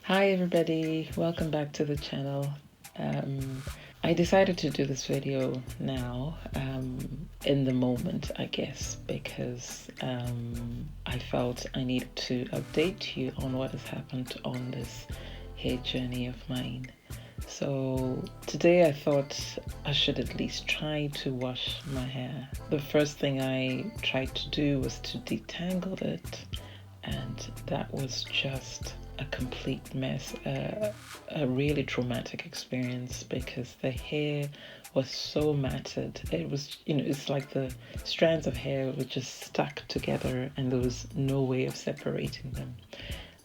Hi everybody, welcome back to the channel. I decided to do this video now, in the moment, I guess, because I felt I needed to update you on what has happened on this hair journey of mine. So today I thought I should at least try to wash my hair. The first thing I tried to do was to detangle it, and that was just a complete mess, a really traumatic experience, because the hair was so matted. It was, it's like the strands of hair were just stuck together and there was no way of separating them.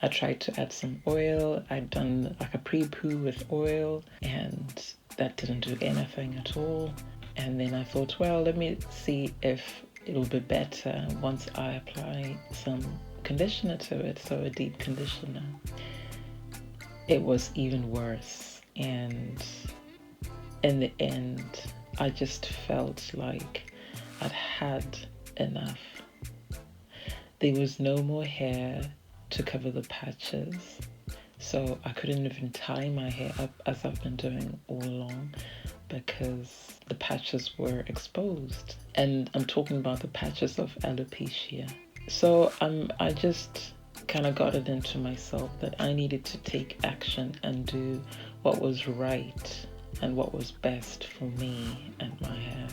I tried to add some oil. I'd done like a pre-poo with oil and that didn't do anything at all. And then I thought, well, let me see if it'll be better once I apply some conditioner to it, so a deep conditioner. It was even worse, and in the end I just felt like I'd had enough. There was no more hair to cover the patches, so I couldn't even tie my hair up as I've been doing all along because the patches were exposed, and I'm talking about the patches of alopecia. So I just kind of got it into myself that I needed to take action and do what was right and what was best for me and my hair.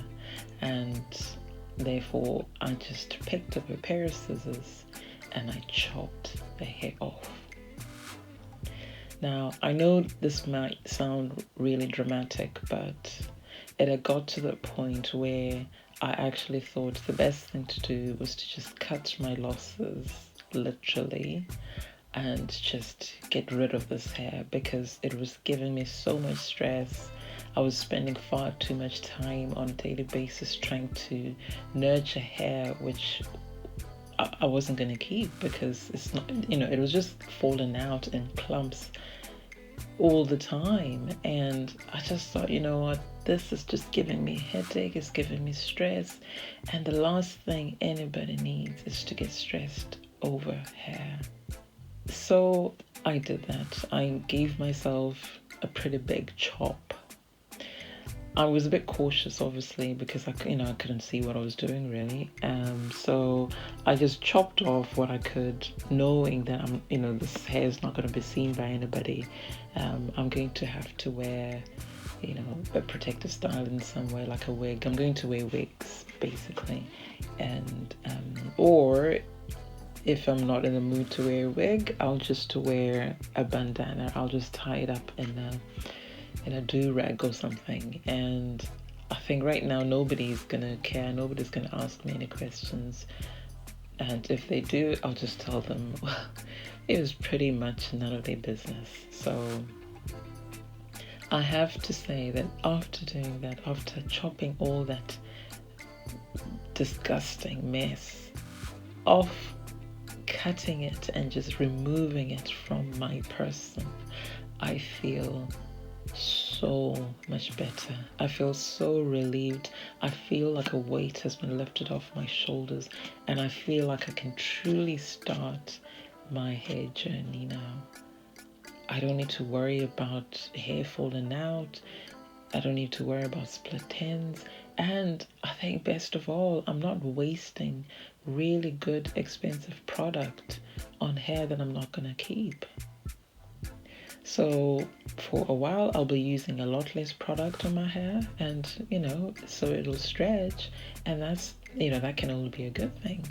And therefore, I just picked up a pair of scissors and I chopped the hair off. Now, I know this might sound really dramatic, but it had got to the point where I actually thought the best thing to do was to just cut my losses, literally, and just get rid of this hair because it was giving me so much stress. I was spending far too much time on a daily basis trying to nurture hair, which I wasn't going to keep because it's not, it was just falling out in clumps all the time. And I just thought, you know what, this is just giving me headache, it's giving me stress, and the last thing anybody needs is to get stressed over hair. So I did that. I gave myself a pretty big chop. I was a bit cautious, obviously, because I couldn't see what I was doing really. So I just chopped off what I could, knowing that this hair is not going to be seen by anybody. I'm going to have to wear, a protective style in some way, like a wig. I'm going to wear wigs, basically, and or if I'm not in the mood to wear a wig, I'll just wear a bandana. I'll just tie it up in a do-rag or something. And I think right now nobody's gonna care, nobody's gonna ask me any questions, and if they do, I'll just tell them, well, it was pretty much none of their business. So I have to say that after doing that, after chopping all that disgusting mess off, cutting it and just removing it from my person, I feel so much better. I feel so relieved. I feel like a weight has been lifted off my shoulders, and I feel like I can truly start my hair journey now. I don't need to worry about hair falling out. I don't need to worry about split ends. And I think best of all, I'm not wasting really good, expensive product on hair that I'm not gonna keep. So for a while, I'll be using a lot less product on my hair, and so it'll stretch, and that's, that can only be a good thing.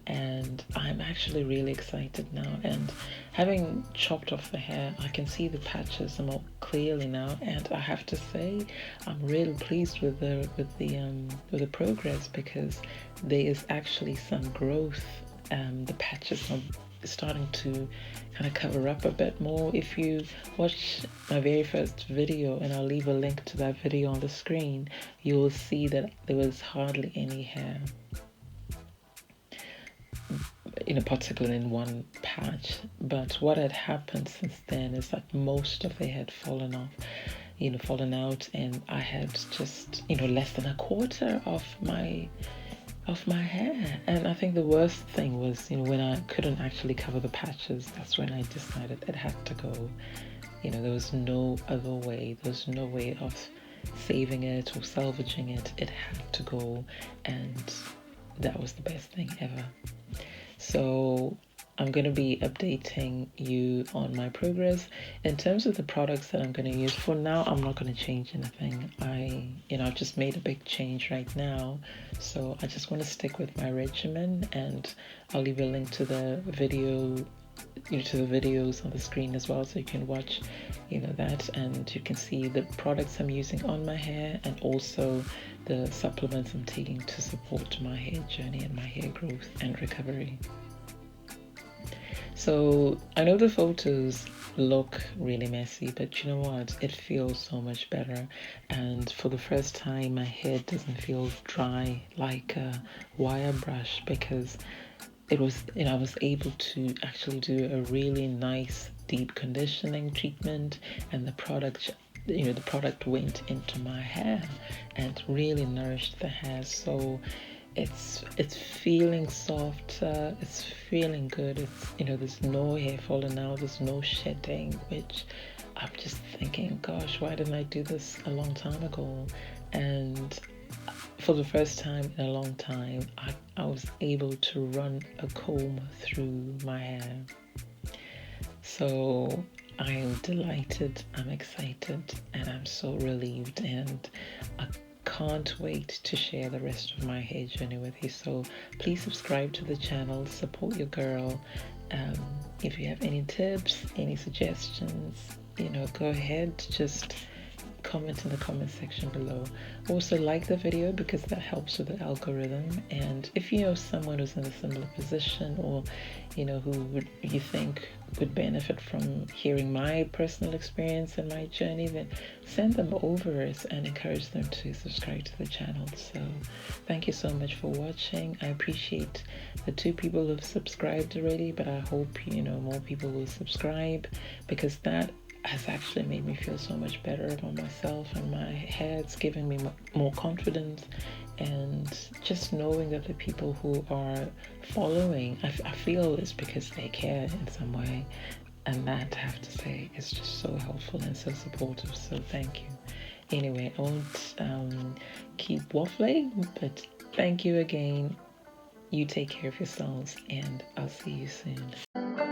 And I'm actually really excited now, and having chopped off the hair, I can see the patches more clearly now, and I have to say I'm really pleased with the progress, because there is actually some growth. The patches are starting to kind of cover up a bit more. If you watch my very first video, and I'll leave a link to that video on the screen, you will see that there was hardly any hair, particularly in one patch. But what had happened since then is that most of it had fallen off, fallen out, and I had just, less than a quarter of my of my hair. And I think the worst thing was, when I couldn't actually cover the patches, that's when I decided it had to go. There was no other way. There was no way of saving it or salvaging it. It had to go, and that was the best thing ever. So I'm going to be updating you on my progress. In terms of the products that I'm going to use, for now, I'm not going to change anything. I've just made a big change right now. So I just want to stick with my regimen, and I'll leave a link to the video, to the videos on the screen as well, so you can watch, that, and you can see the products I'm using on my hair, and also the supplements I'm taking to support my hair journey and my hair growth and recovery. So I know the photos look really messy, but you know what? It feels so much better. And for the first time, my hair doesn't feel dry like a wire brush, because it was, I was able to actually do a really nice deep conditioning treatment, and the product went into my hair and really nourished the hair. So it's feeling softer, it's feeling good. There's no hair falling out, there's no shedding, which I'm just thinking, gosh, why didn't I do this a long time ago? And for the first time in a long time, I was able to run a comb through my hair. So I am delighted, I'm excited, and I'm so relieved, and I can't wait to share the rest of my hair journey with you. So please subscribe to the channel, support your girl. If you have any tips, any suggestions, go ahead, just comment in the comment section below. Also like the video, because that helps with the algorithm. And if you know someone who's in a similar position, or who you think would benefit from hearing my personal experience and my journey, then send them over it and encourage them to subscribe to the channel. So thank you so much for watching. I appreciate the 2 people who've subscribed already, but I hope more people will subscribe, because that has actually made me feel so much better about myself and my hair. It's given me more confidence, and just knowing that the people who are following, I feel it's because they care in some way, and that, I have to say, is just so helpful and so supportive. So thank you. Anyway, I won't keep waffling, but thank you again. You take care of yourselves, and I'll see you soon.